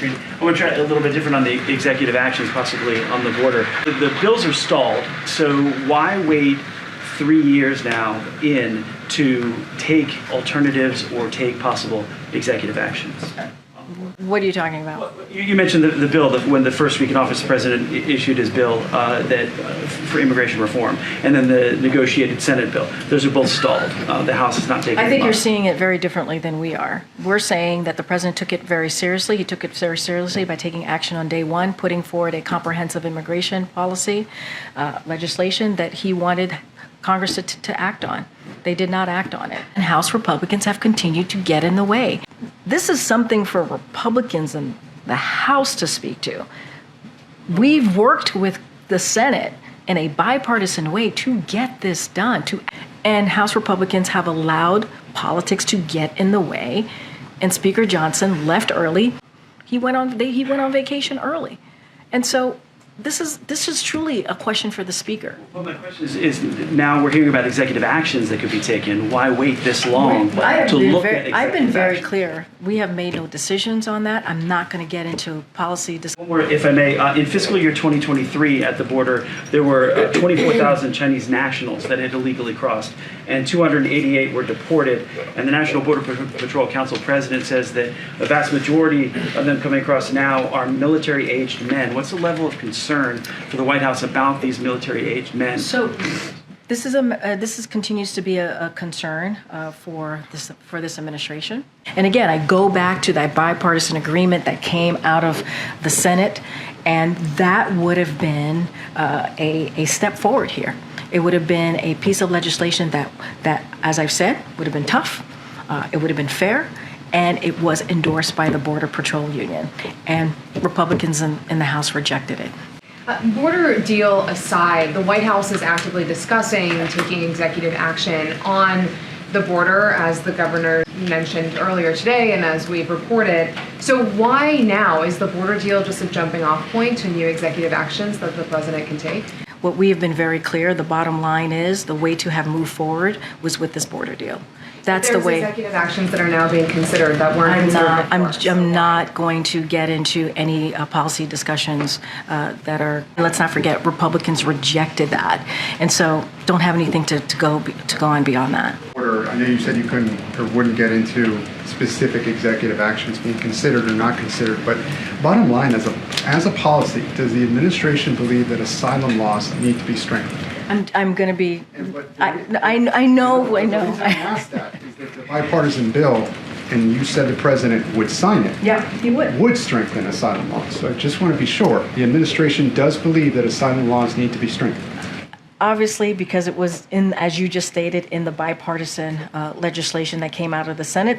I want to try a little bit different on the executive actions, possibly on the border. The bills are stalled, so why wait 3 years now in to take alternatives or take possible executive actions? What are you talking about? You mentioned the bill that when the first week in office, the president issued his bill for immigration reform, and then the negotiated Senate bill. Those are both stalled. The House is not taking. I think you're seeing it very differently than we are. We're saying that the president took it very seriously. He took it very seriously by taking action on day one, putting forward a comprehensive immigration policy legislation that he wanted Congress to act on. They did not act on it. And House Republicans have continued to get in the way. This is something for Republicans in the House to speak to. We've worked with the Senate in a bipartisan way to get this done. And House Republicans have allowed politics to get in the way. And Speaker Johnson left early. He went on vacation early. And so this is truly a question for the Speaker. Well, my question is now we're hearing about executive actions that could be taken. Why wait this long to look at executive I've been very actions? clear. We have made no decisions on that. I'm not going to get into policy discussion. One more, if I may. In fiscal year 2023 at the border, there were 24,000 Chinese nationals that had illegally crossed, and 288 were deported. And the National Border Patrol Council president says that a vast majority of them coming across now are military-aged men. What's the level of concern for the White House about these military-aged men? So this continues to be a concern for this administration. And again, I go back to that bipartisan agreement that came out of the Senate, and that would have been a step forward here. It would have been a piece of legislation that, as I've said, would have been tough. It would have been fair. And it was endorsed by the Border Patrol Union. And Republicans in the House rejected it. Border deal aside, the White House is actively discussing taking executive action on the border, as the governor mentioned earlier today and as we've reported. So why now? Is the border deal just a jumping off point to new executive actions that the president can take? What we have been very clear, the bottom line is the way to have moved forward was with this border deal. That's the way. There's executive actions that are now being considered that weren't considered before. I'm not going to get into any policy discussions that are. Let's not forget, Republicans rejected that, and so don't have anything to go on beyond that. I know you said you couldn't or wouldn't get into specific executive actions being considered or not considered, but bottom line, as a policy, does the administration believe that asylum laws need to be strengthened? I'm going to be. I know. The reason I asked that is that the bipartisan bill, and you said the president would sign it. Yeah, he would. Would strengthen asylum laws. So I just want to be sure the administration does believe that asylum laws need to be strengthened. Obviously, because it was in, as you just stated, in the bipartisan legislation that came out of the Senate.